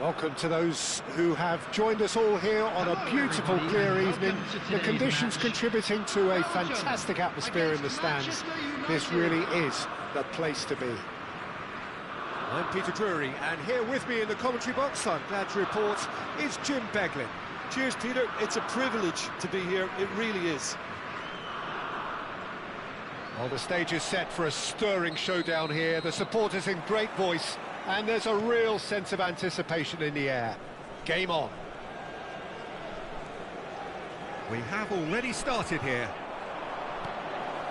Welcome to those who have joined us all here on a beautiful, clear evening. The conditions contributing to a fantastic atmosphere in the stands. This really is the place to be. I'm Peter Drury, and here with me in the commentary box, I'm glad to report, is Jim Beglin. Cheers, Peter. It's a privilege to be here. It really is. Well, the stage is set for a stirring showdown here. The supporters in great voice, and there's a real sense of anticipation in the air. Game on. We have already started here.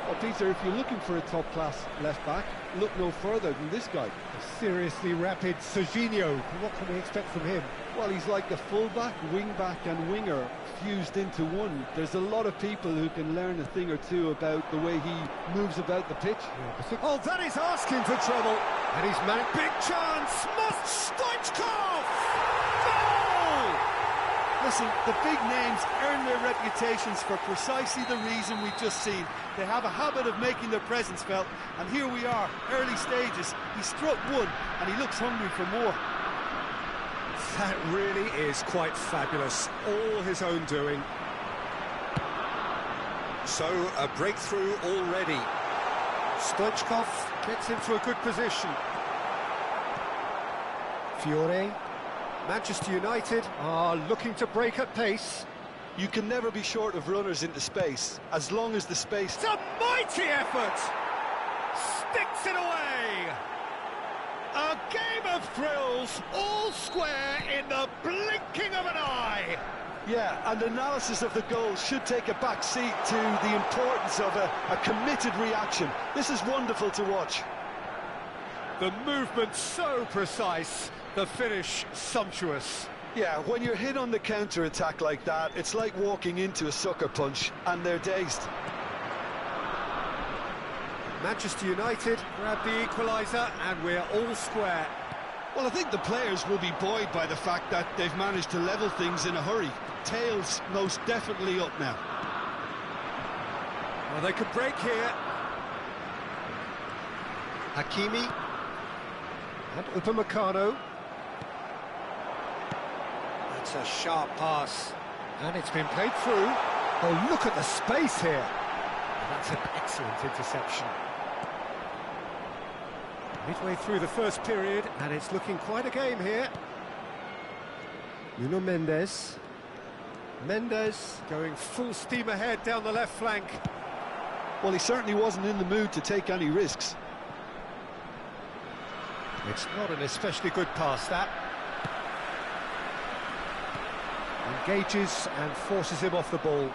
Well, Peter, if you're looking for a top-class left-back, look no further than this guy. A seriously rapid Serginho. What can we expect from him? Well, he's like a full-back, wing-back and winger fused into one. There's a lot of people who can learn a thing or two about the way he moves about the pitch. Oh, that is asking for trouble. And he's managed. Big chance. Must Stoichkov! Goal! Listen, the big names earn their reputations for precisely the reason we've just seen. They have a habit of making their presence felt, and here we are, early stages. He struck one, and he looks hungry for more. That really is quite fabulous, all his own doing. So, a breakthrough already. Stoichkov gets into a good position. Fiore. Manchester United are looking to break at pace. You can never be short of runners into space, as long as the space... It's a mighty effort! Sticks it away! A game of thrills, all square in the blinking of an eye! Yeah, and analysis of the goal should take a back seat to the importance of a committed reaction. This is wonderful to watch. The movement so precise, the finish sumptuous. Yeah, when you're hit on the counter-attack like that, it's like walking into a sucker punch, and they're dazed. Manchester United grab the equaliser, and we're all square. Well, I think the players will be buoyed by the fact that they've managed to level things in a hurry. Tails most definitely up now. Well, they could break here. Hakimi. And Upamecano. That's a sharp pass. And it's been played through. Oh, look at the space here. That's an excellent interception. Midway through the first period, and it's looking quite a game here. Nuno Mendes. Mendes going full steam ahead down the left flank. Well, he certainly wasn't in the mood to take any risks. It's not an especially good pass, that. Engages and forces him off the ball.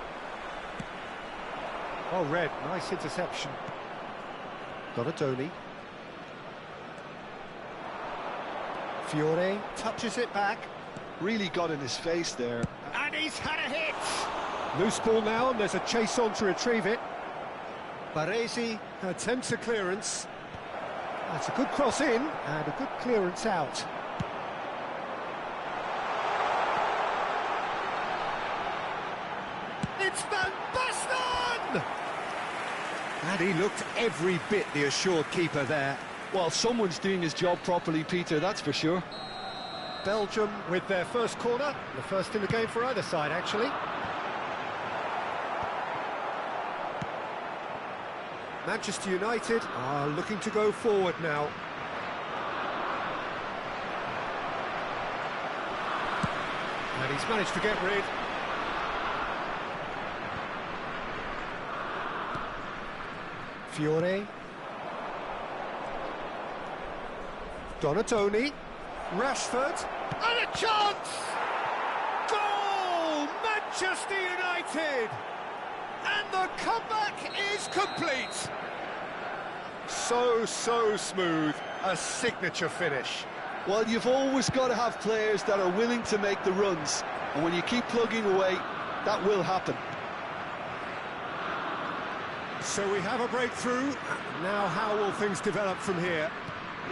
Oh, Red, nice interception. Donatoni. Fiore touches it back. Really got in his face there. And he's had a hit! Loose ball now, and there's a chase on to retrieve it. Baresi attempts a clearance. That's a good cross in, and a good clearance out. It's Van Basten! And he looked every bit the assured keeper there. Well, someone's doing his job properly, Peter, that's for sure. Belgium with their first corner, the first in the game for either side, actually. Manchester United are looking to go forward now. And he's managed to get rid. Fiore. Donatoni. Rashford. And a chance! Goal! Manchester United! And the comeback is complete. So smooth. A signature finish. Well, you've always got to have players that are willing to make the runs. And when you keep plugging away, that will happen. So we have a breakthrough. Now how will things develop from here?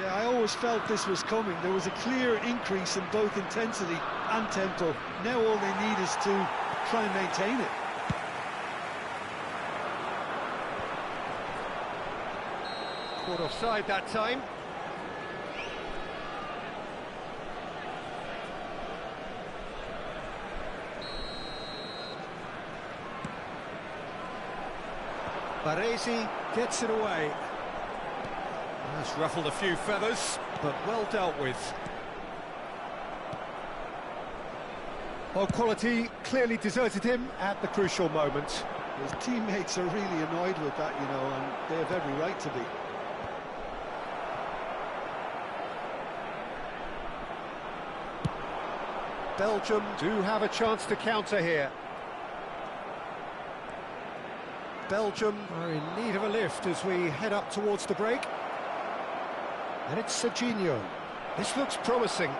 Yeah, I always felt this was coming. There was a clear increase in both intensity and tempo. Now all they need is to try and maintain it. Caught offside that time. Baresi gets it away. That's ruffled a few feathers, but well dealt with. Well, quality clearly deserted him at the crucial moment. His teammates are really annoyed with that, you know, and they have every right to be. Belgium do have a chance to counter here. Belgium are in need of a lift as we head up towards the break. And it's Serginho. This looks promising.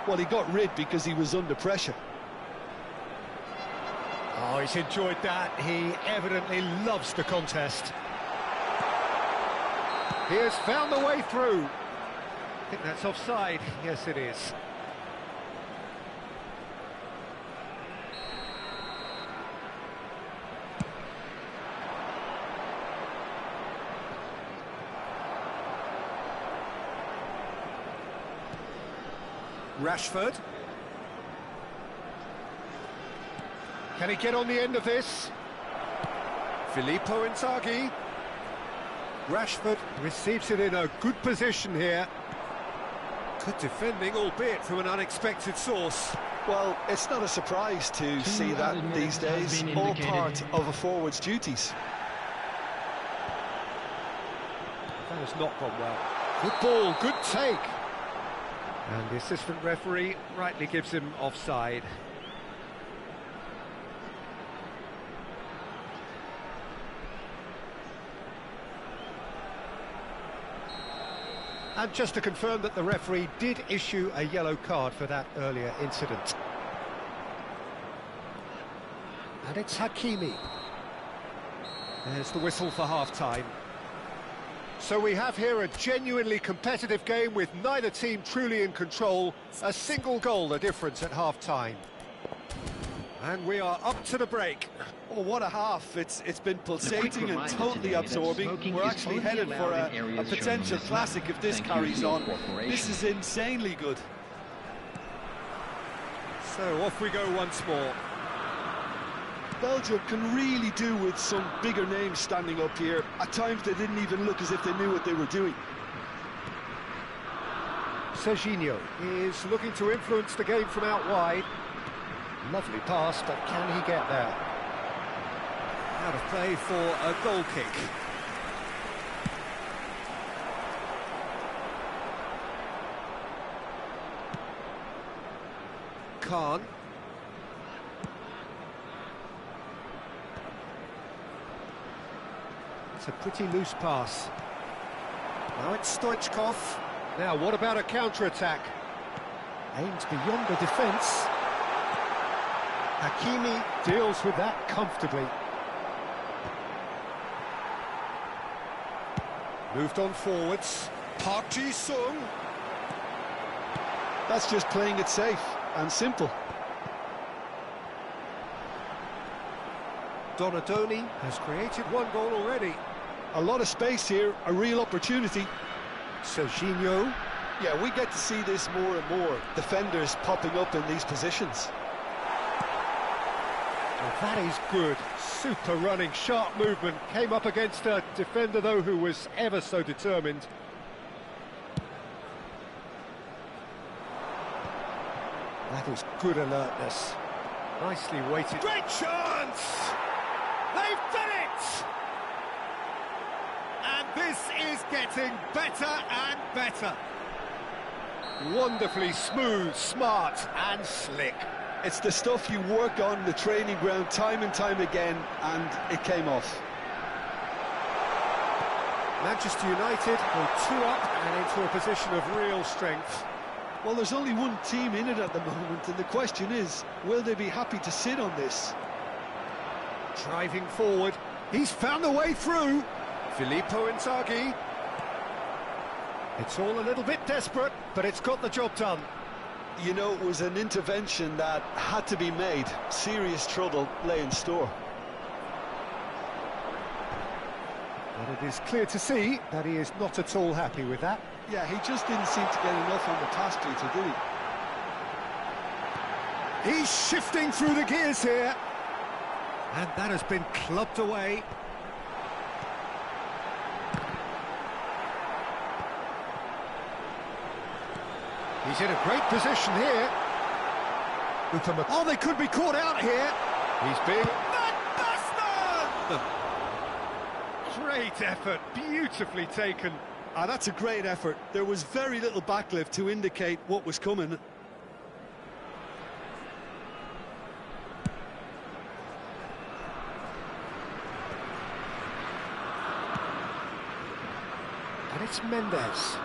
Well, he got rid because he was under pressure. Oh, he's enjoyed that. He evidently loves the contest. He has found the way through. I think that's offside. Yes, it is. Rashford. Can he get on the end of this? Filippo Inzaghi. Rashford receives it in a good position here. Good defending, albeit from an unexpected source. Well, it's not a surprise to see that these days, all part of a forward's duties. That has not gone well. Good ball, good take. And the assistant referee rightly gives him offside. And just to confirm that the referee did issue a yellow card for that earlier incident. And it's Hakimi. There's the whistle for half-time. So we have here a genuinely competitive game with neither team truly in control. A single goal the difference at half-time. And we are up to the break. Oh, what a half. It's been pulsating and totally absorbing. We're actually headed for a potential classic if this carries on. This is insanely good. So off we go once more. Belgium can really do with some bigger names standing up here. At times they didn't even look as if they knew what they were doing. Serginho is looking to influence the game from out wide. Lovely pass, but can he get there? Out of play for a goal kick. Khan. It's a pretty loose pass. Now it's Stoichkov. Now, what about a counter-attack? Aims beyond the defence. Hakimi deals with that comfortably. Moved on forwards. Park Ji-sung. That's just playing it safe and simple. Donadoni has created one goal already. A lot of space here, a real opportunity. Serginho. Yeah, we get to see this more and more. Defenders popping up in these positions. Well, that is good. Super running, sharp movement. Came up against a defender, though, who was ever so determined. That is good alertness. Nicely weighted. Great chance! They've done it! And this is getting better and better. Wonderfully smooth, smart and slick. It's the stuff you work on the training ground time and time again, and it came off. Manchester United go 2 up and into a position of real strength. Well, there's only one team in it at the moment, and the question is, will they be happy to sit on this? Driving forward, he's found a way through. Filippo Inzaghi. It's all a little bit desperate, but it's got the job done. You know, it was an intervention that had to be made. Serious trouble lay in store. But it is clear to see that he is not at all happy with that. Yeah, he just didn't seem to get enough on the pass to do it. He's shifting through the gears here. And that has been clubbed away. He's in a great position here. Oh, they could be caught out here. He's being... Great effort, beautifully taken. That's a great effort. There was very little backlift to indicate what was coming. And it's Mendes.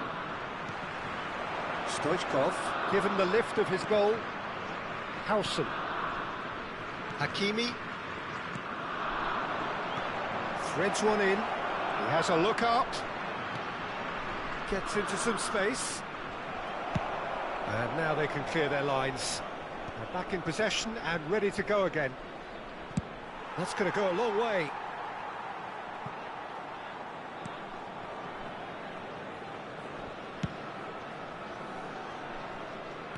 Stoichkov, given the lift of his goal. Howson. Hakimi. Threads one in. He has a look up. Gets into some space. And now they can clear their lines. They're back in possession and ready to go again. That's going to go a long way.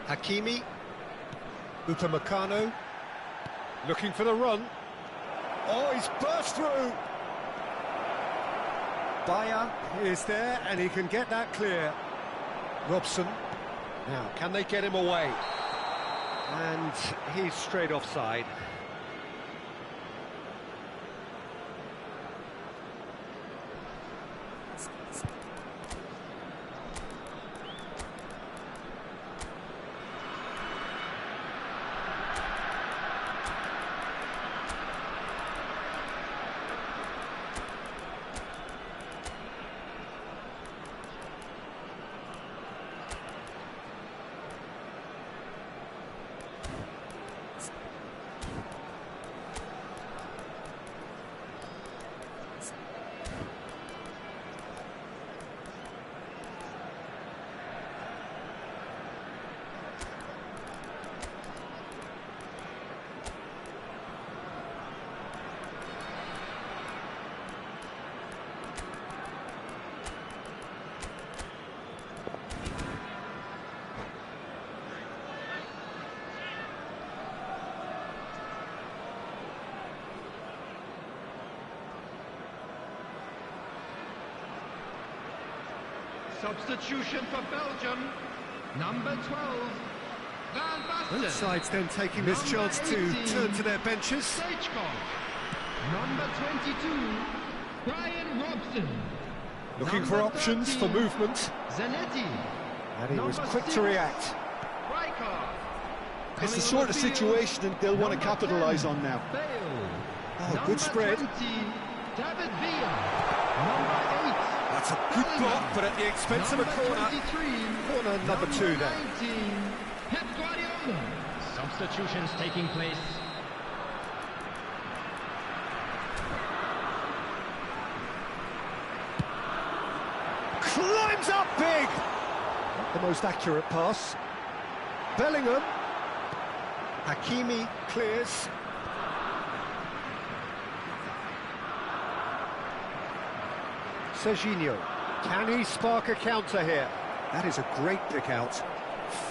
Hakimi. Upamecano. Looking for the run. Oh, he's burst through. Bayer is there, and he can get that clear. Robson. Now, can they get him away? And he's straight offside. Substitution for Belgium, number 12, Van Basten. Both sides then taking this chance to turn to their benches. Stoichkov, number 22, Brian Robson. Looking for options 13, for movement. Zanetti. And he was Number quick to 6, react. Rijkaard. It's the Coming sort on of the field, situation that they'll want to number capitalise 10, on now. Bale. Oh, Number good spread. 20, David Villa. Number 8. That's a good block, but at the expense of a corner. 23, Corner number 2 then. 19, Pep Guardiola. Substitutions taking place. Climbs up big! Not the most accurate pass. Bellingham. Hakimi clears. Serginho. Can he spark a counter here? That is a great pick out.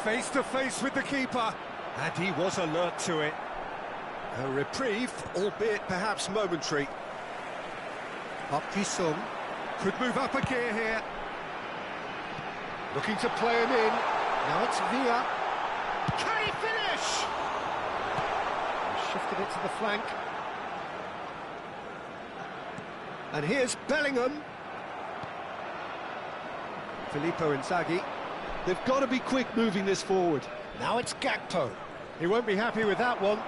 Face to face with the keeper. And he was alert to it. A reprieve, albeit perhaps momentary. Up Jisung. Could move up a gear here. Looking to play him in. Now it's Villa. Can he finish? Shifted it to the flank. And here's Bellingham. Filippo Inzaghi. They've got to be quick moving this forward. Now it's Gakpo. He won't be happy with that one.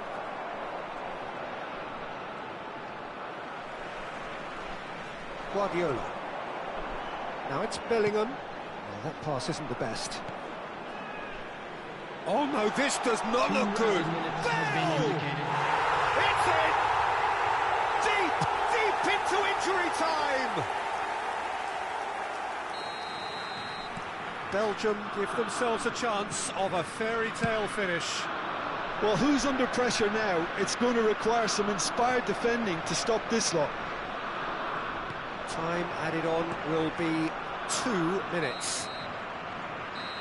Guardiola. Now it's Bellingham. Well, that pass isn't the best. Oh no, this does not look good. Bale! It's in! Deep into injury time! Belgium give themselves a chance of a fairy tale finish. Well, who's under pressure now? It's going to require some inspired defending to stop this lot. Time added on will be 2 minutes.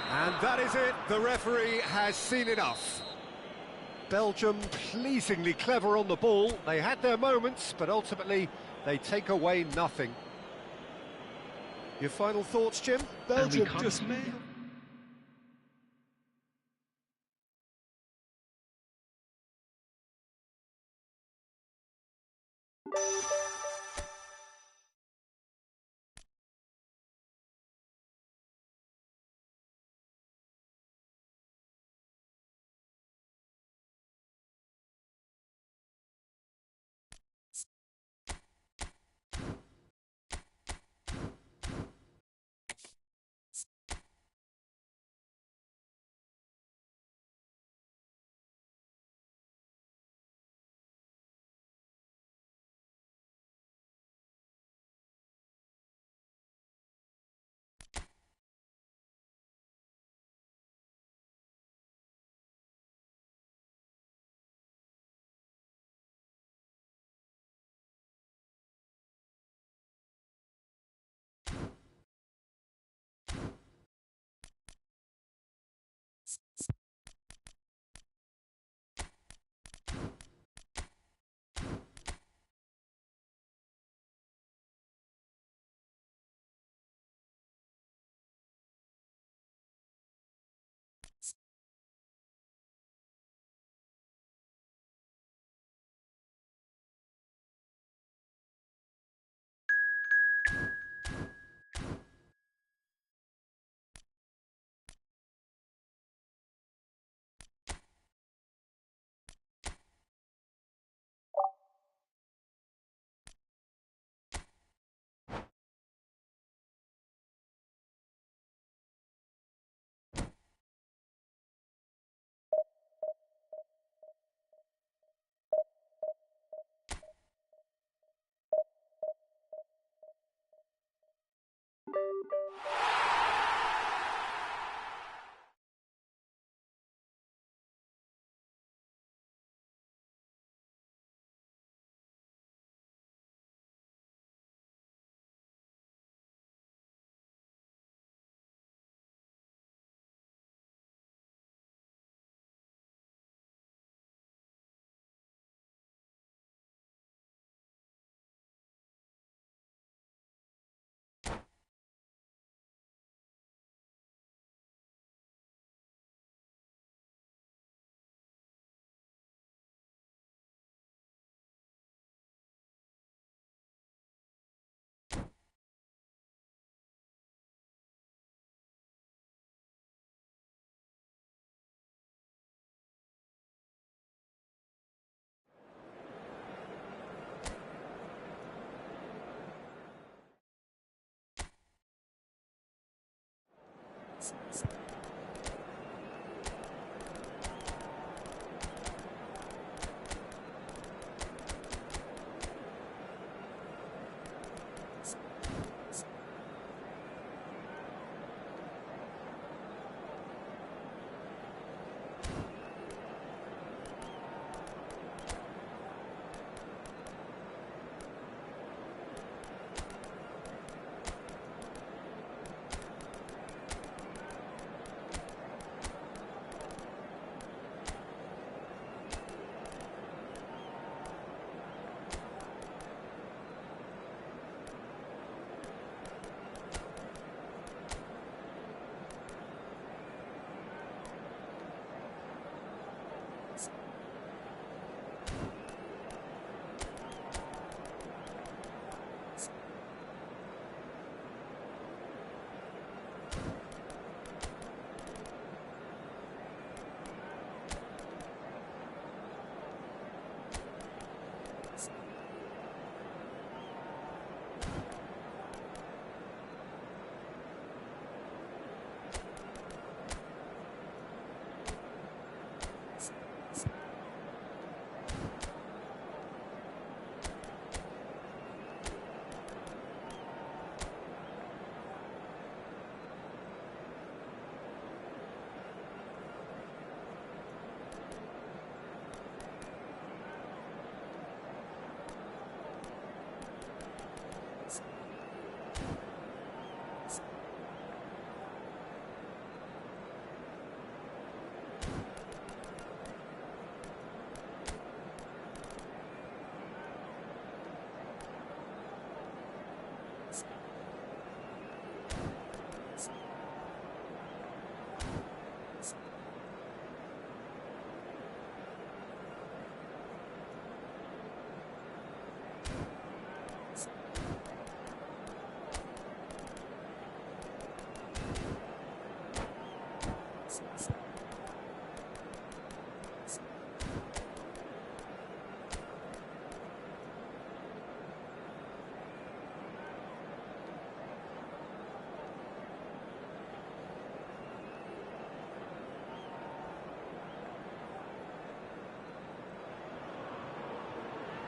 And that is it. The referee has seen enough. Belgium pleasingly clever on the ball. They had their moments, but ultimately they take away nothing. Your final thoughts, Jim? Belgium just made...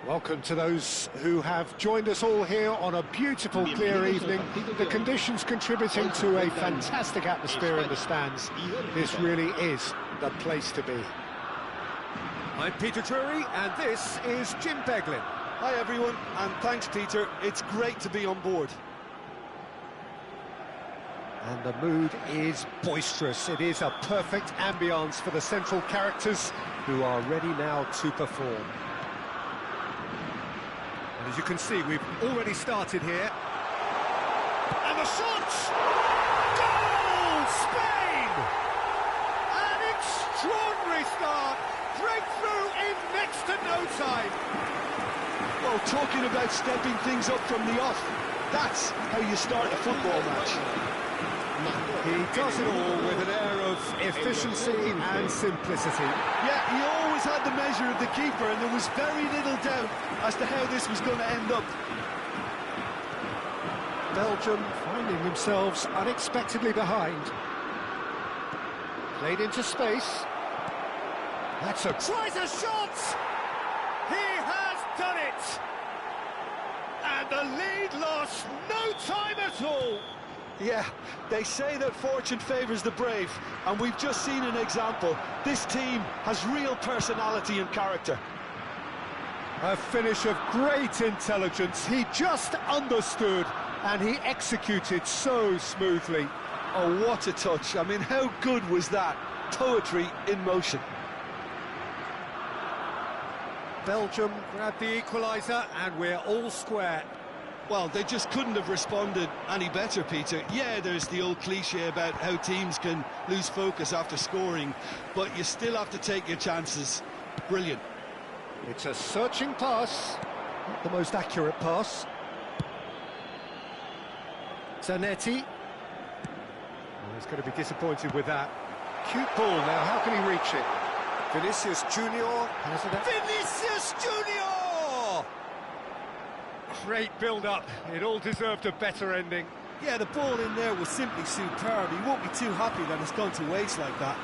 Welcome to those who have joined us all here on a beautiful, clear evening. The conditions contributing to a fantastic atmosphere in the stands. This really is the place to be. I'm Peter Drury, and this is Jim Beglin. Hi everyone, and thanks Peter, it's great to be on board. And the mood is boisterous. It is a perfect ambience for the central characters who are ready now to perform. And as you can see, we've already started here. And the shots! Goal! Spain! An extraordinary start! Breakthrough in next to no time! Well, talking about stepping things up from the off, that's how you start a football match. He does it all with an air of efficiency and simplicity. Yeah, he always had the measure of the keeper, and there was very little doubt as to how this was going to end up. Belgium finding themselves unexpectedly behind. Played into space. That's a... Tries a shot! He has done it! And the lead lost no time at all! Yeah, they say that fortune favours the brave, and we've just seen an example. This team has real personality and character. A finish of great intelligence. He just understood, and he executed so smoothly. Oh, what a touch. I mean, how good was that? Poetry in motion. Belgium grabbed the equaliser, and we're all square. Well, they just couldn't have responded any better, Peter. Yeah, there's the old cliche about how teams can lose focus after scoring, but you still have to take your chances. Brilliant. It's a searching pass. Not the most accurate pass. Zanetti. Well, he's going to be disappointed with that. Cute ball now, how can he reach it? Vinicius Junior. Vinicius Junior! Great build-up. It all deserved a better ending. Yeah, the ball in there was simply superb. He won't be too happy that it's gone to waste like that.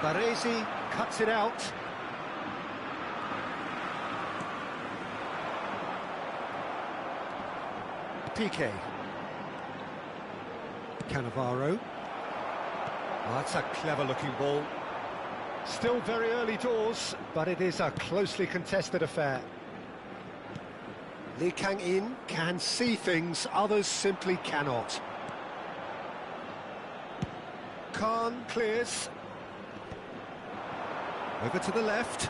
Baresi cuts it out. Piqué. Cannavaro. Oh, that's a clever-looking ball. Still very early doors, but it is a closely contested affair. Lee Kang-in can see things others simply cannot. Khan clears. Over to the left.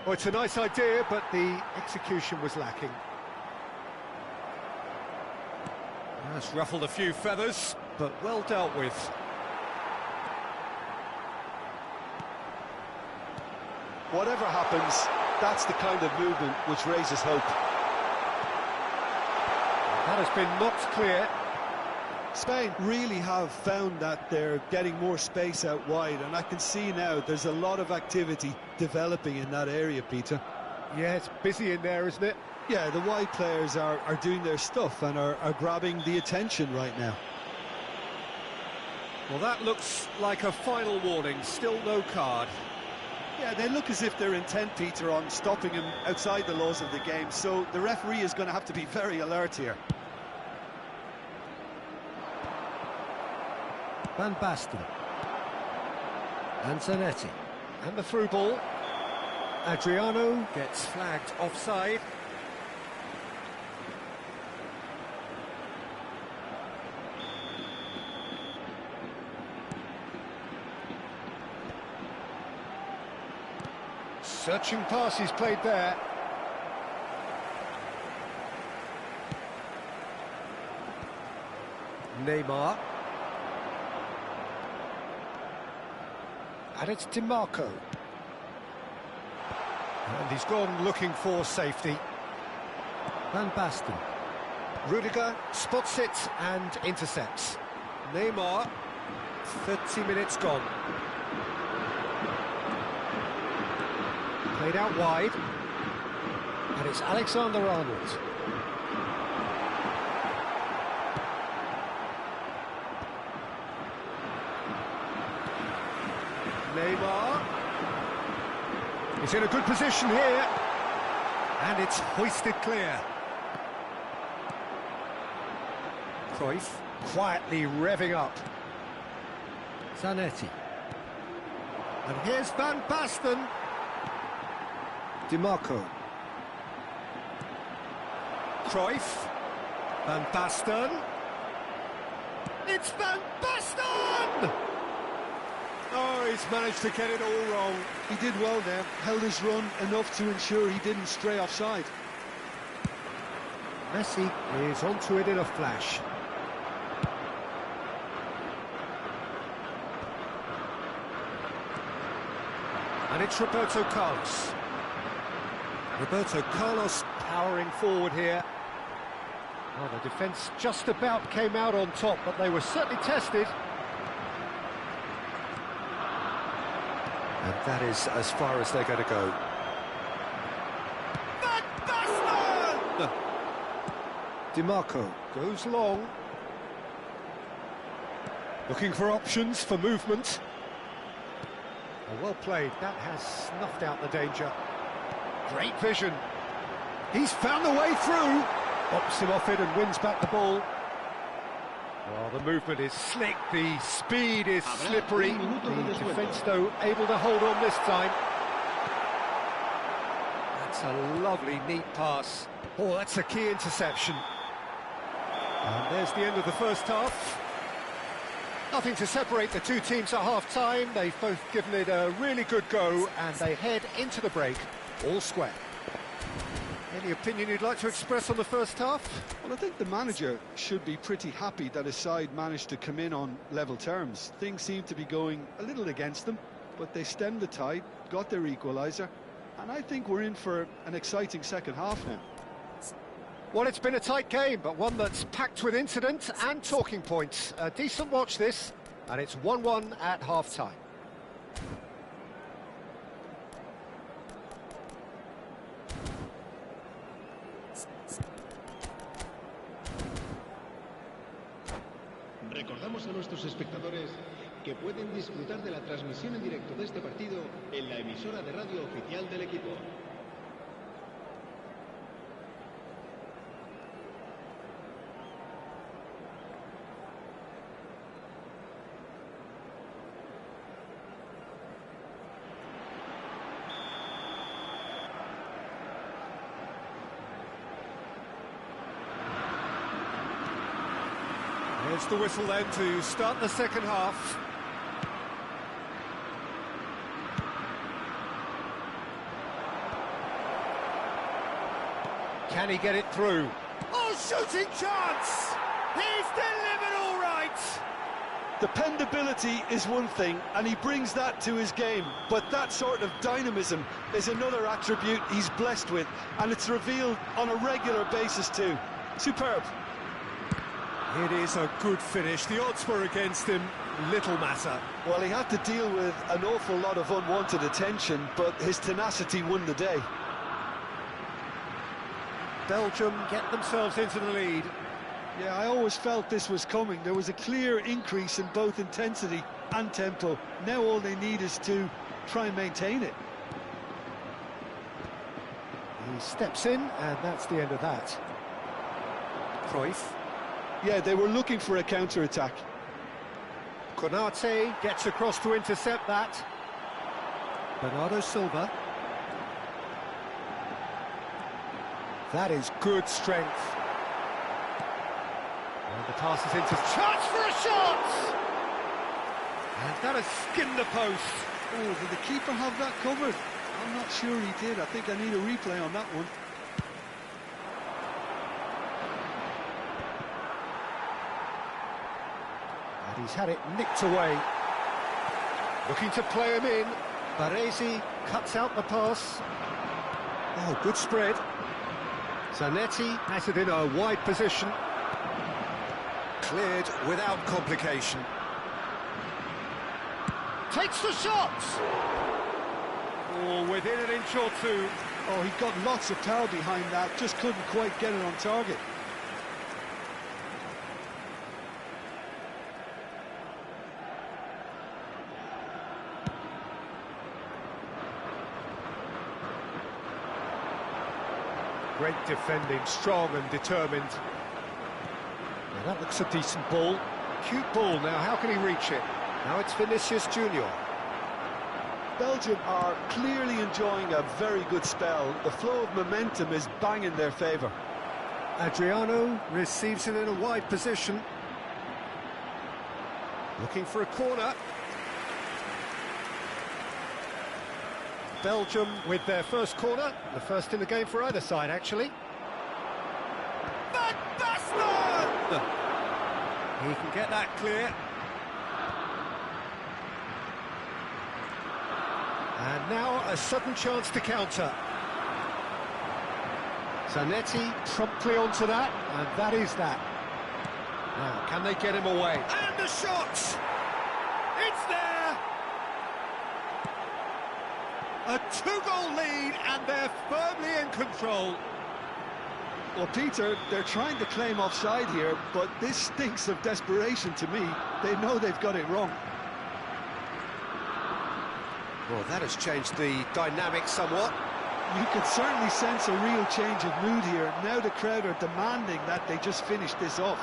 Oh, it's a nice idea, but the execution was lacking. That's ruffled a few feathers, but well dealt with. Whatever happens, that's the kind of movement which raises hope. That has been knocked clear. Spain really have found that they're getting more space out wide, and I can see now there's a lot of activity developing in that area, Peter. Yeah, it's busy in there, isn't it? Yeah, the wide players are doing their stuff and are grabbing the attention right now. Well, that looks like a final warning. Still no card. Yeah, they look as if they're intent, Peter, on stopping him outside the laws of the game, so the referee is going to have to be very alert here. Van Basten. And Zanetti. And the through ball. Adriano gets flagged offside. Searching pass he's played there. Neymar. And it's DiMarco. And he's gone looking for safety. Van Basten. Rudiger spots it and intercepts. Neymar, 30 minutes gone. Played out wide. And it's Alexander-Arnold. Neymar. He's in a good position here. And it's hoisted clear. Cruyff quietly revving up. Zanetti. And here's Van Basten. DiMarco. Cruyff. Van Basten. It's Van Basten! Oh, he's managed to get it all wrong. He did well there, held his run enough to ensure he didn't stray offside. Messi is onto it in a flash. And it's Roberto Carlos. Roberto Carlos powering forward here. Well, the defence just about came out on top, but they were certainly tested. And that is as far as they're going to go. Van Basten! DiMarco goes long. Looking for options for movement. Oh, well played. That has snuffed out the danger. Great vision. He's found the way through. Bops him off it and wins back the ball. Well, the movement is slick, the speed is slippery. The defence, though, able to hold on this time. That's a lovely, neat pass. Oh, that's a key interception. And there's the end of the first half. Nothing to separate the two teams at half-time. They've both given it a really good go, and they head into the break all square. Any opinion you'd like to express on the first half? Well, I think the manager should be pretty happy that his side managed to come in on level terms. Things seem to be going a little against them, but they stemmed the tide, got their equaliser, and I think we're in for an exciting second half now. Well, it's been a tight game, but one that's packed with incident and talking points. A decent watch this, and it's 1-1 at half-time. Recordamos a nuestros espectadores que pueden disfrutar de la transmisión en directo de este partido en la emisora de radio oficial del equipo. There's the whistle then to start the second half. Can he get it through? Oh, shooting chance! He's delivered all right! Dependability is one thing, and he brings that to his game, but that sort of dynamism is another attribute he's blessed with, and it's revealed on a regular basis too. Superb. It is a good finish. The odds were against him. Little matter. Well, he had to deal with an awful lot of unwanted attention, but his tenacity won the day. Belgium get themselves into the lead. Yeah, I always felt this was coming. There was a clear increase in both intensity and tempo. Now all they need is to try and maintain it. He steps in, and that's the end of that. Cruyff. Yeah, they were looking for a counter-attack. Konate gets across to intercept that. Bernardo Silva. That is good strength. And the pass is into... Chance for a shot! And that has skinned the post. Oh, did the keeper have that covered? I'm not sure he did. I think I need a replay on that one. He's had it nicked away. Looking to play him in. Baresi cuts out the pass. Oh, good spread. Zanetti has it in a wide position. Cleared without complication. Takes the shot! Oh, within an inch or two. Oh, he got lots of power behind that, just couldn't quite get it on target. Great defending, strong and determined. Now that looks a decent ball. Cute ball now, how can he reach it? Now it's Vinicius Junior. Belgium are clearly enjoying a very good spell. The flow of momentum is bang in their favour. Adriano receives it in a wide position. Looking for a corner. Belgium with their first corner, the first in the game for either side, actually. Van Basten! He can get that clear. And now a sudden chance to counter. Zanetti promptly onto that, and that is that. Now, can they get him away? And the shot! It's there! A two-goal lead, and they're firmly in control. Well, Peter, they're trying to claim offside here, but this stinks of desperation to me. They know they've got it wrong. Well, that has changed the dynamic somewhat. You can certainly sense a real change of mood here. Now the crowd are demanding that they just finish this off.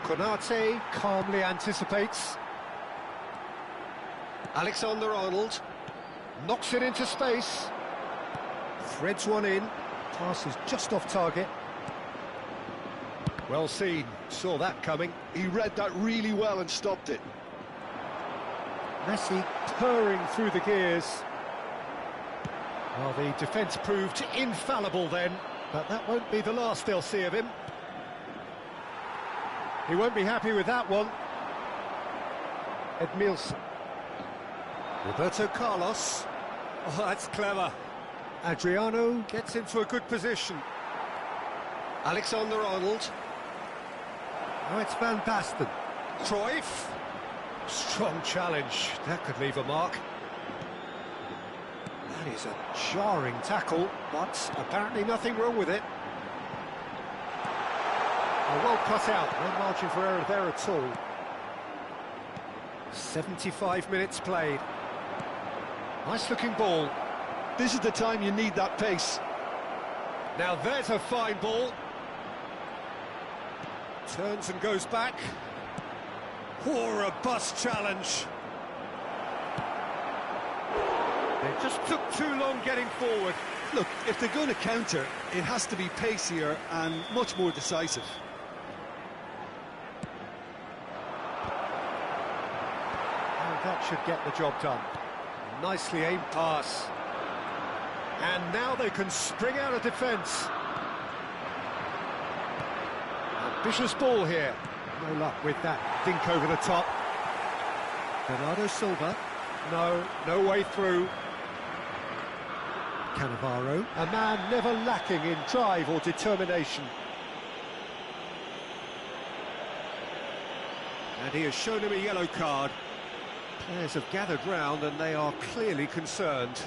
Konate calmly anticipates. Alexander-Arnold knocks it into space. Threads one in. Pass is just off target. Well seen. Saw that coming. He read that really well and stopped it. Messi purring through the gears. Well, the defence proved infallible then, but that won't be the last they'll see of him. He won't be happy with that one. Edmilson. Roberto Carlos. Oh, that's clever. Adriano gets into a good position. Alexander-Arnold. Now it's Van Basten. Cruyff. Strong challenge. That could leave a mark. That is a jarring tackle, but apparently nothing wrong with it. Well cut out. No margin for error there at all. 75 minutes played. Nice looking ball. This is the time you need that pace. Now there's a fine ball. Turns and goes back. Oh, robust challenge. They just took too long getting forward. Look, if they're going to counter, it has to be pacier and much more decisive. And that should get the job done. Nicely aimed pass. And now they can spring out of defence. Ambitious ball here. No luck with that dink over the top. Bernardo Silva. No way through. Cannavaro, a man never lacking in drive or determination. And he has shown him a yellow card. Players have gathered round and they are clearly concerned.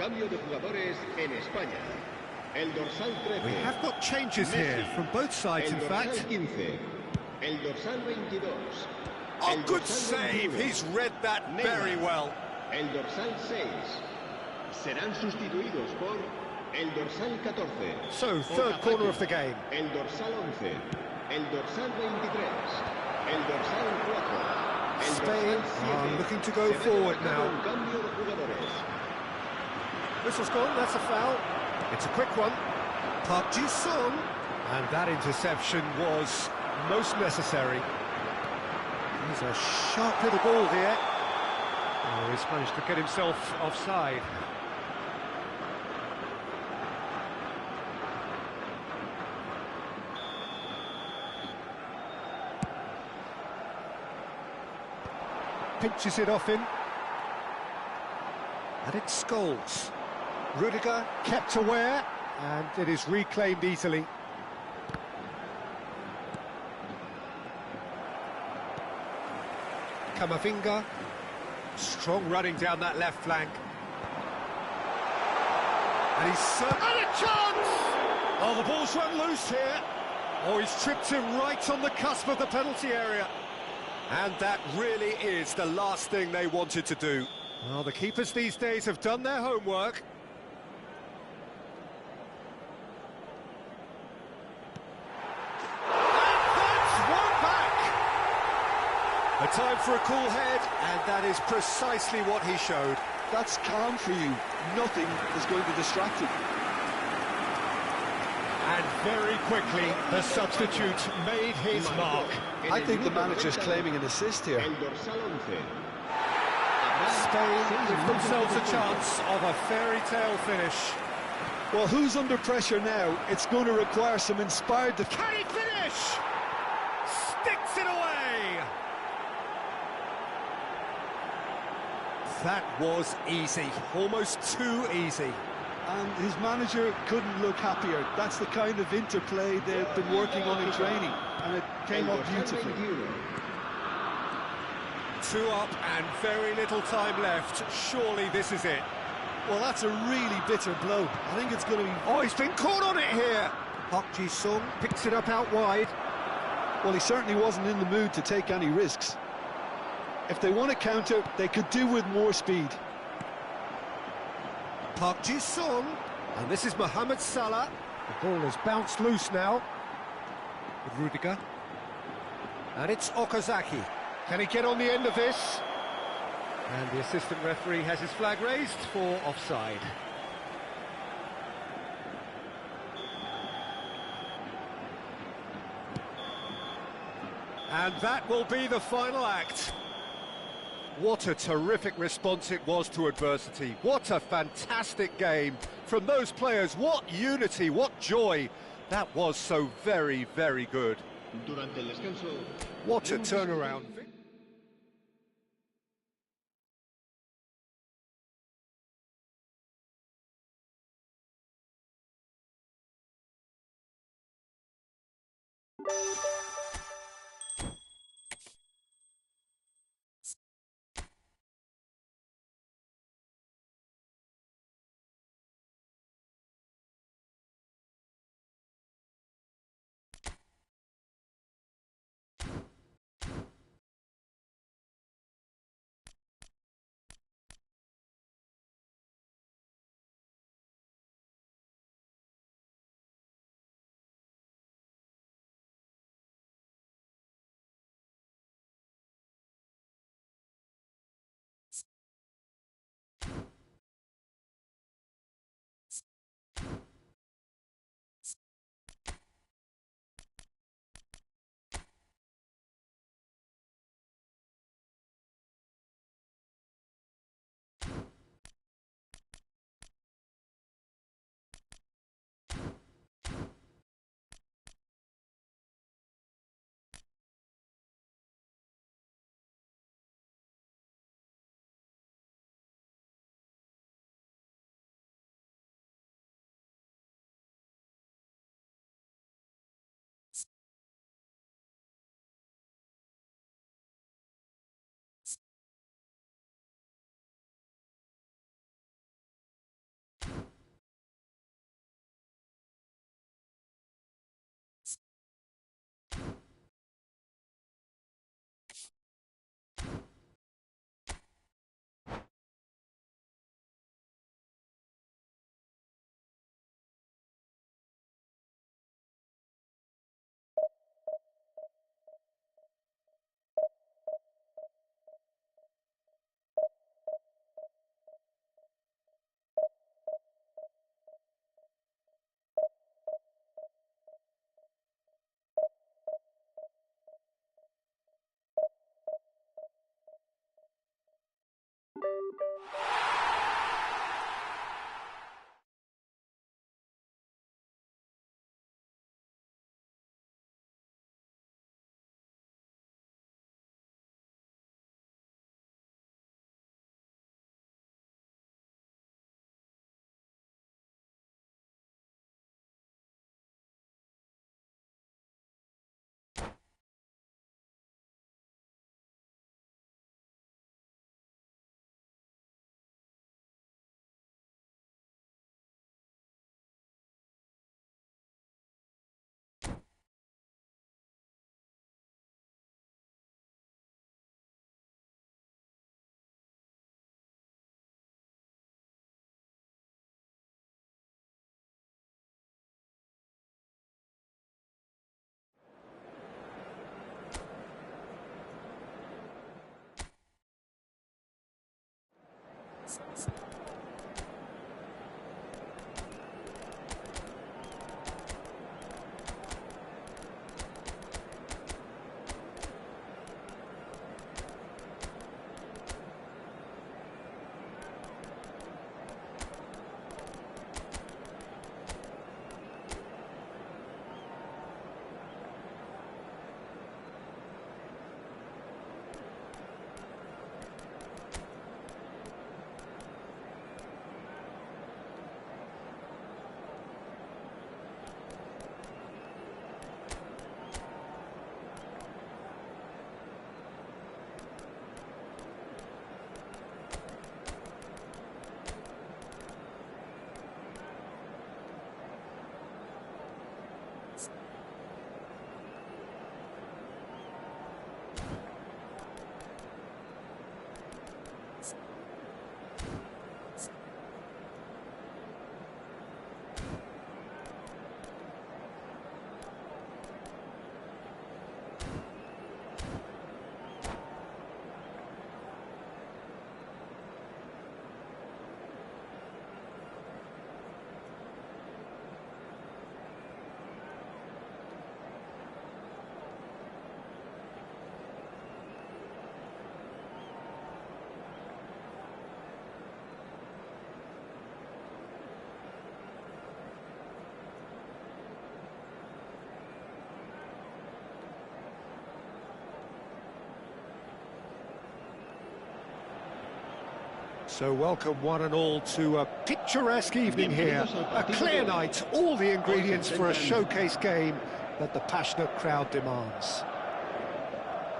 Cambio de jugadores en España. El dorsal 13. We have got changes here from both sides, in El fact. dorsal 15. El dorsal 22. Oh, El good dorsal save. 21. He's read that very well. El dorsal 6. Serán sustituidos por el dorsal 14. So, third corner of the game. El dorsal 11. El dorsal 23. El dorsal 4. El Spain dorsal 7. looking to go Se debe forward marcar now. un cambio de jugadores. Whistle's gone, that's a foul. It's a quick one. Park Ji-sung. And that interception was most necessary. He's a sharp little ball here. Oh, he's managed to get himself offside. Pinches it off him. And it's Scholes. Rudiger kept aware, and it is reclaimed easily. Kamavinga, strong running down that left flank. And he's and a chance! Oh, the ball's run loose here. Oh, he's tripped him right on the cusp of the penalty area. And that really is the last thing they wanted to do. Well, the keepers these days have done their homework. A time for a cool head, and that is precisely what he showed. That's calm for you. Nothing is going to distract him. And very quickly, the substitute made his mark. I think the manager's claiming an assist here. El dorsal 11. Spain give themselves a chance of a fairy tale finish. Well, who's under pressure now? It's going to require some inspired... Can he finish? Sticks it away! That was easy, almost too easy. And his manager couldn't look happier. That's the kind of interplay they've been working on in training, and it came El up dorsal beautifully. 21. 2 up and very little time left. Surely this is it. Well, that's a really bitter blow. I think it's going to be... Oh, he's been caught on it here. Park Ji-sung. Picks it up out wide. Well, he certainly wasn't in the mood to take any risks. If they want to counter, they could do with more speed. Park Ji-sung. And this is Mohamed Salah. The ball has bounced loose now. With Rudiger. And it's Okazaki. Can he get on the end of this? And the assistant referee has his flag raised for offside. And that will be the final act. What a terrific response it was to adversity. What a fantastic game from those players. What unity, what joy. That was so very, very good. Durante el descanso. What a turnaround. So welcome one and all to a picturesque evening here. A clear night, all the ingredients for a showcase game that the passionate crowd demands.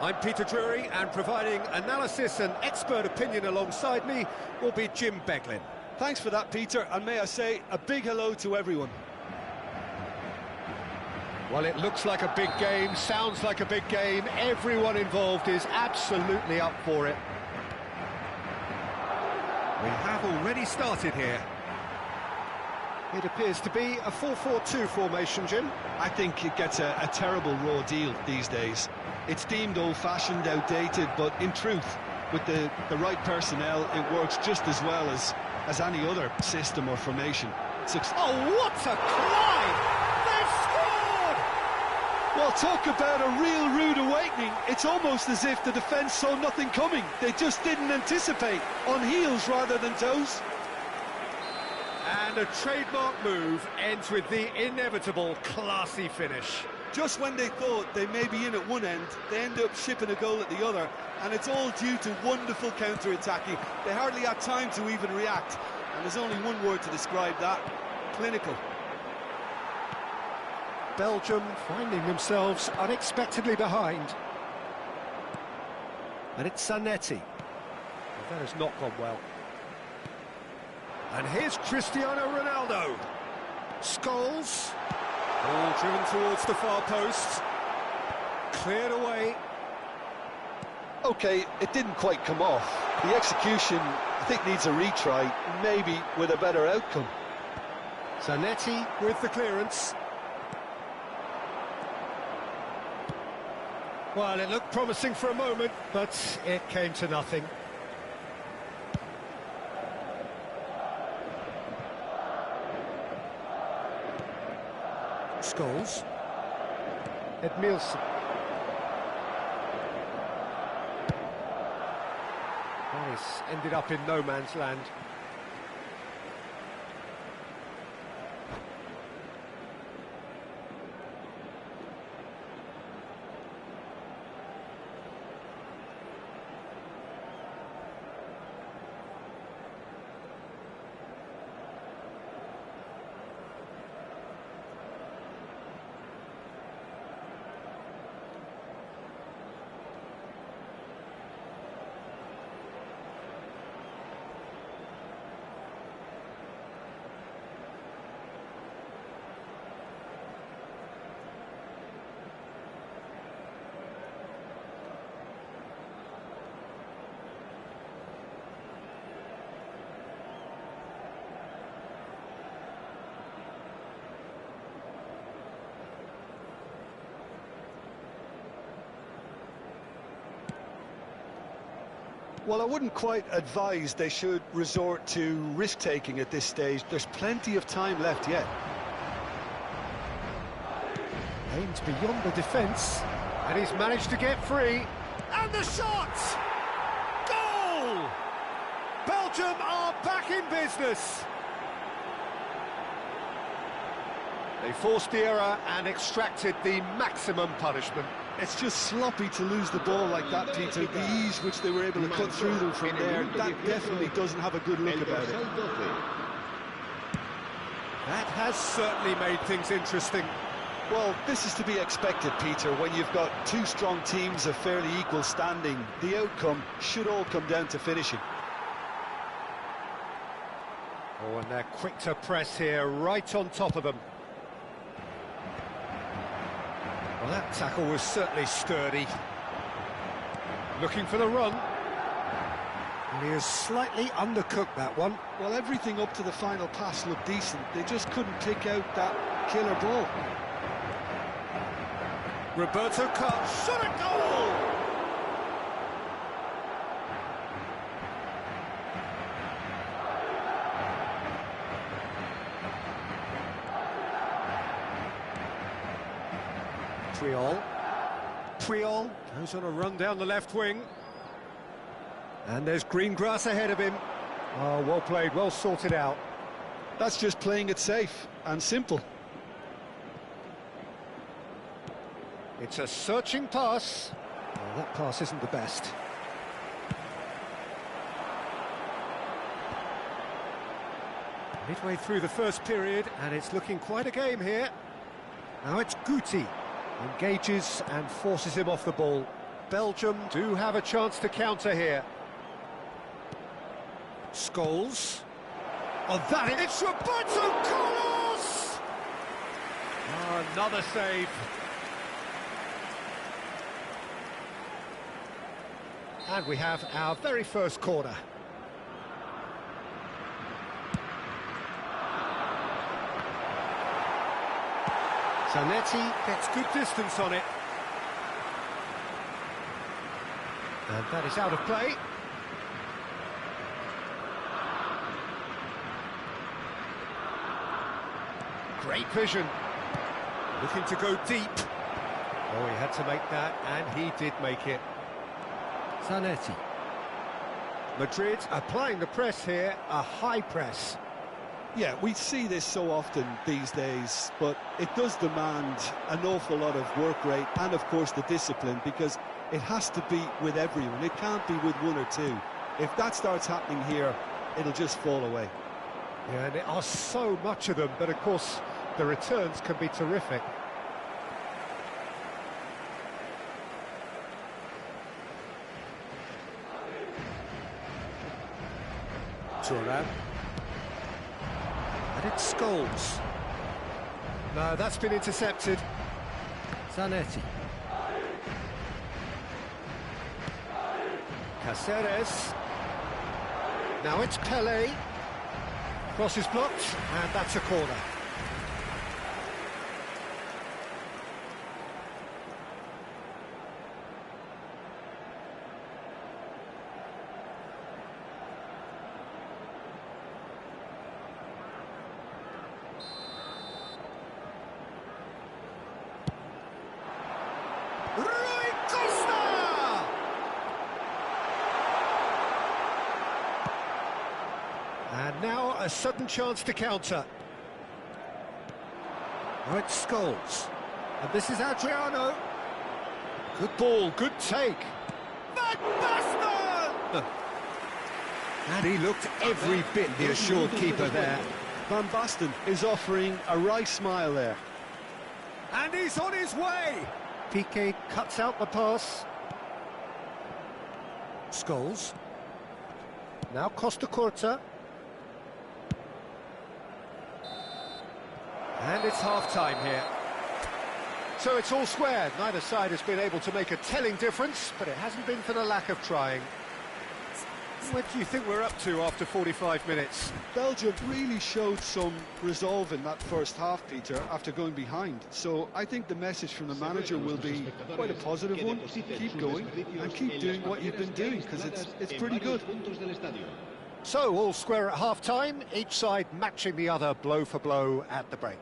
I'm Peter Drury, and providing analysis and expert opinion alongside me will be Jim Beglin. Thanks for that, Peter, and may I say a big hello to everyone. Well, it looks like a big game, sounds like a big game. Everyone involved is absolutely up for it. We have already started here. It appears to be a 4-4-2 formation, Jim. I think it gets a terrible raw deal these days. It's deemed old-fashioned, outdated, but in truth, with the right personnel, it works just as well as any other system or formation. Oh, what a climb! Well, talk about a real rude awakening. It's almost as if the defence saw nothing coming. They just didn't anticipate, on heels rather than toes. And a trademark move ends with the inevitable classy finish. Just when they thought they may be in at one end, they end up shipping a goal at the other, and it's all due to wonderful counter-attacking. They hardly had time to even react, and there's only one word to describe that: clinical. Belgium finding themselves unexpectedly behind. And it's Zanetti. Well, that has not gone well. And here's Cristiano Ronaldo. Scholes. Ball driven towards the far post. Cleared away. OK, it didn't quite come off. The execution, I think, needs a retry, maybe with a better outcome. Zanetti with the clearance. Well, it looked promising for a moment, but it came to nothing. Scholes. Edmilson. Nice, ended up in no man's land. Well, I wouldn't quite advise they should resort to risk-taking at this stage. There's plenty of time left yet. Aims beyond the defence, and he's managed to get free. And the shot! Goal! Belgium are back in business. They forced the error and extracted the maximum punishment. It's just sloppy to lose the ball like that, Peter. The ease which they were able to cut through them from there, that definitely doesn't have a good look about it. That has certainly made things interesting. Well, this is to be expected, Peter, when you've got two strong teams of fairly equal standing. The outcome should all come down to finishing. Oh, and they're quick to press here, right on top of them. Well, that tackle was certainly sturdy. Looking for the run. And he has slightly undercooked that one. Well, everything up to the final pass looked decent. They just couldn't pick out that killer ball. Roberto Carlos shot a goal! Puyol goes on a run down the left wing. And there's green grass ahead of him. Oh, well played, well sorted out. That's just playing it safe and simple. It's a searching pass. Oh, that pass isn't the best. Midway through the first period, and it's looking quite a game here. Now it's Guti. Engages and forces him off the ball. Belgium do have a chance to counter here. Scholes. Oh, it's Roberto Carlos! Oh, another save. And we have our very first corner. Zanetti gets good distance on it. And that is out of play. Great vision. Looking to go deep. Oh, he had to make that, and he did make it. Zanetti. Madrid applying the press here, a high press. Yeah, we see this so often these days, but it does demand an awful lot of work rate and, of course, the discipline, because it has to be with everyone. It can't be with one or two. If that starts happening here, it'll just fall away. Yeah, and there are so much of them, but, of course, the returns can be terrific. Turan. And it's Scholes. No, that's been intercepted. Zanetti. Caceres. Now it's Pelé. Cross is blocked, and that's a corner. And now a sudden chance to counter. Oh, it's Scholes. And this is Adriano. Good ball, good take. Van Basten! And he looked every bit the assured keeper there. Van Basten is offering a wry smile there. And he's on his way! Piqué cuts out the pass. Scholes. Now Costa Curta. And it's half-time here. So it's all square. Neither side has been able to make a telling difference, but it hasn't been for the lack of trying. What do you think we're up to after 45 minutes? Belgium really showed some resolve in that first half, Peter, after going behind. So I think the message from the manager will be quite a positive one. Keep going and keep doing what you've been doing, because it's pretty good. So, all square at half-time, each side matching the other blow for blow at the break.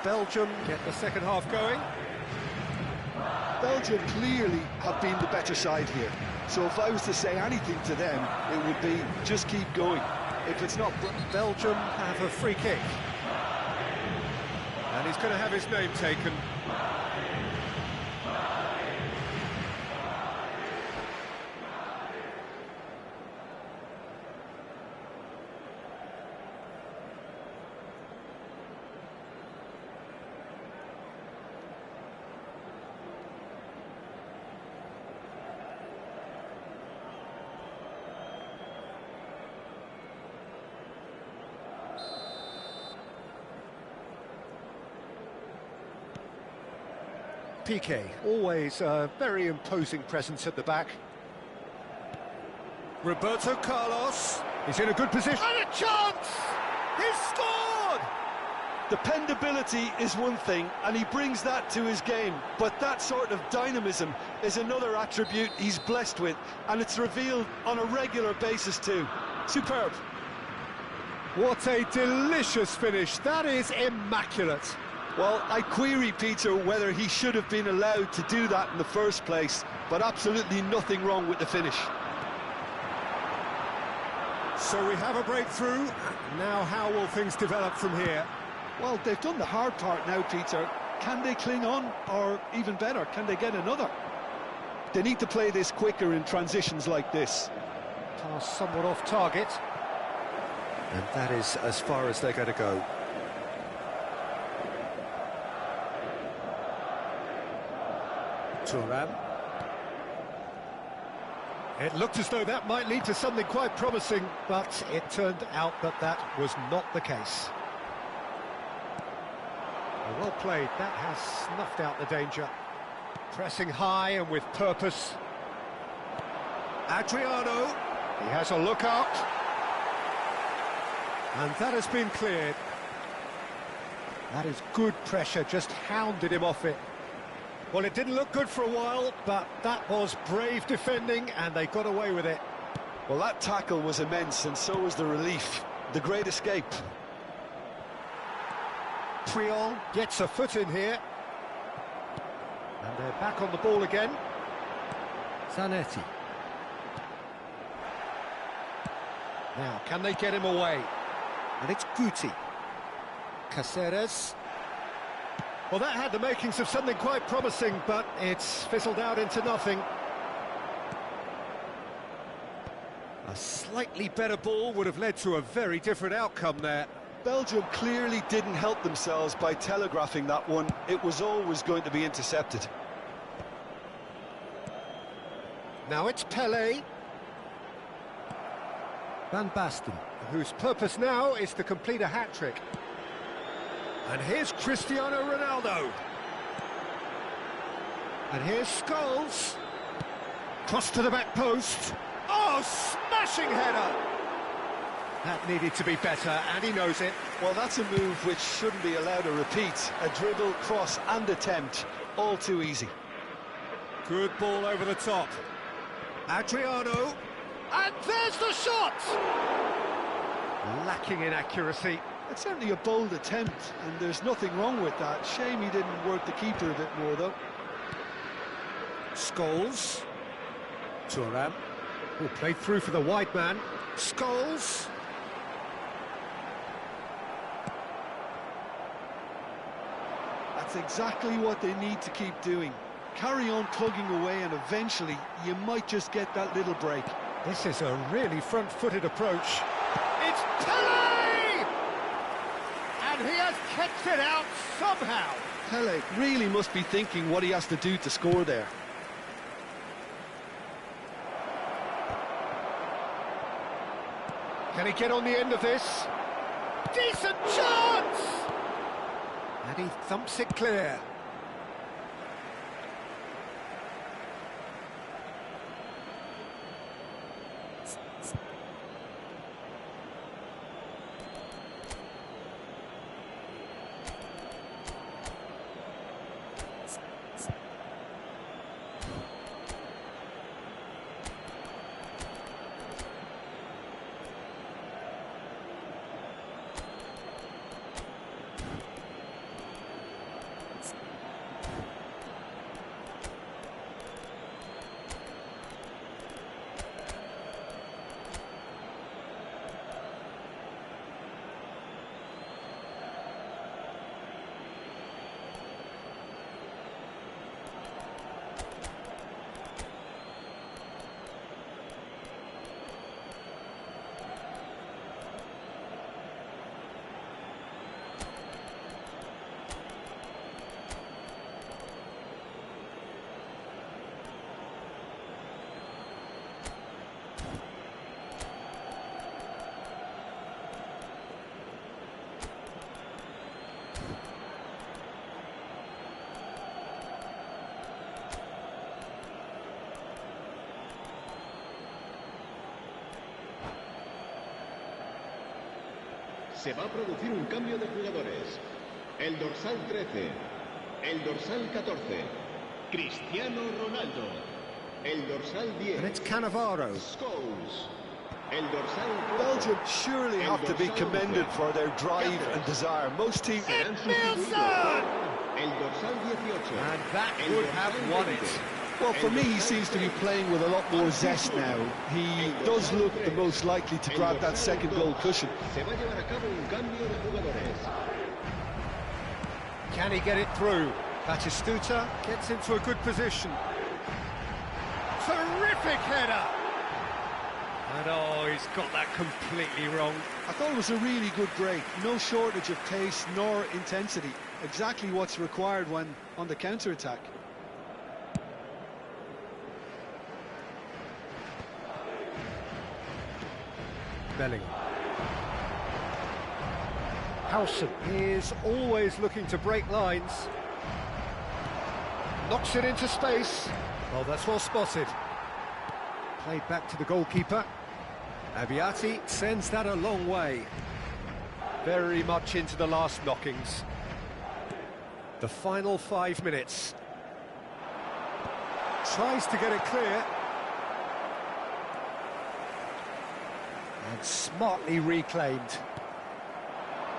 Belgium get the second half going. Belgium clearly have been the better side here. So if I was to say anything to them, it would be just keep going. If it's not... Belgium have a free kick. And he's going to have his name taken. Piqué, always a very imposing presence at the back. Roberto Carlos, he's in a good position. And a chance! He's scored! Dependability is one thing, and he brings that to his game, but that sort of dynamism is another attribute he's blessed with, and it's revealed on a regular basis too. Superb. What a delicious finish. That is immaculate. Well, I query, Peter, whether he should have been allowed to do that in the first place, but absolutely nothing wrong with the finish. So we have a breakthrough. Now how will things develop from here? Well, they've done the hard part now, Peter. Can they cling on, or even better, can they get another? They need to play this quicker in transitions like this. Pass somewhat off target. And that is as far as they're going to go. Thuram. It looked as though that might lead to something quite promising, but it turned out that that was not the case. Well played, that has snuffed out the danger. Pressing high and with purpose. Adriano, he has a look out. And that has been cleared. That is good pressure, just hounded him off it. Well, it didn't look good for a while, but that was brave defending, and they got away with it. Well, that tackle was immense, and so was the relief. The great escape. Triol gets a foot in here. And they're back on the ball again. Zanetti. Now, can they get him away? And it's Guti. Caceres. Well, that had the makings of something quite promising, but it's fizzled out into nothing. A slightly better ball would have led to a very different outcome there. Belgium clearly didn't help themselves by telegraphing that one. It was always going to be intercepted. Now it's Pelé. Van Basten, whose purpose now is to complete a hat-trick. And here's Cristiano Ronaldo. And here's Scholes. Cross to the back post. Oh, smashing header! That needed to be better, and he knows it. Well, that's a move which shouldn't be allowed to repeat. A dribble, cross and attempt, all too easy. Good ball over the top. Adriano. And there's the shot! Lacking in accuracy. It's certainly a bold attempt, and there's nothing wrong with that. Shame he didn't work the keeper a bit more, though. Scholes. Thuram. Oh, played through for the wide man. Scholes. That's exactly what they need to keep doing. Carry on plugging away, and eventually you might just get that little break. This is a really front-footed approach. It's Pelé! And he has kept it out somehow. Pelé really must be thinking what he has to do to score there. Can he get on the end of this? Decent chance! And he thumps it clear. Se va a producir un cambio de jugadores. El dorsal 13, el dorsal 14, Cristiano Ronaldo. El dorsal 10, And it's Cannavaro. Scholes. El dorsal 4, Belgium surely have to be commended for their drive and desire. Most teams... serán sustituidos por el dorsal 18. And that el would dorsal have won 20. it. Well, for me, he seems to be playing with a lot more zest now. He does look the most likely to grab that second goal cushion. Se va a llevar a cabo un cambio de jugadores. Can he get it through? Batistuta gets into a good position. Terrific header! And oh, he's got that completely wrong. I thought it was a really good break. No shortage of pace nor intensity. Exactly what's required when on the counter-attack. Bellingham. Howson is always looking to break lines. Knocks it into space. Well, that's well spotted. Played back to the goalkeeper. Abiati sends that a long way. Very much into the last knockings. The final 5 minutes. Tries to get it clear. And smartly reclaimed.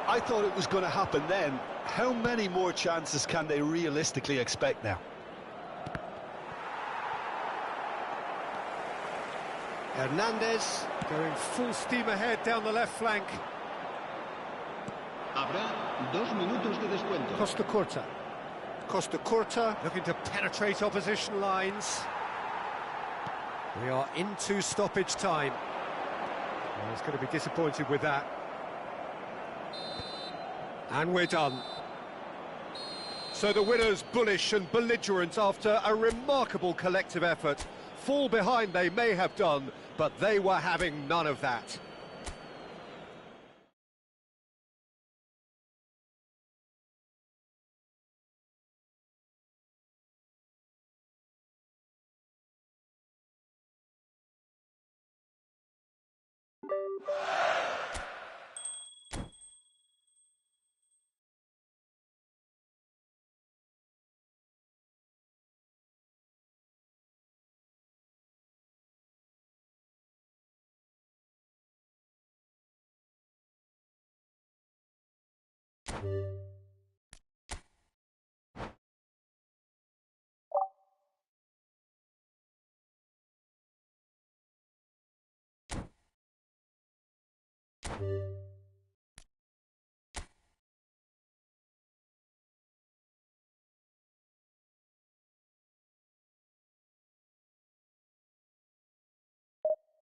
I thought it was going to happen then. How many more chances can they realistically expect now? Hernandez going full steam ahead down the left flank. Habrá 2 minutos de descuento. Costa Curta. Costa Curta looking to penetrate opposition lines. We are into stoppage time. Well, he's going to be disappointed with that. And we're done. So the winners bullish and belligerent after a remarkable collective effort. Fall behind they may have done, but they were having none of that.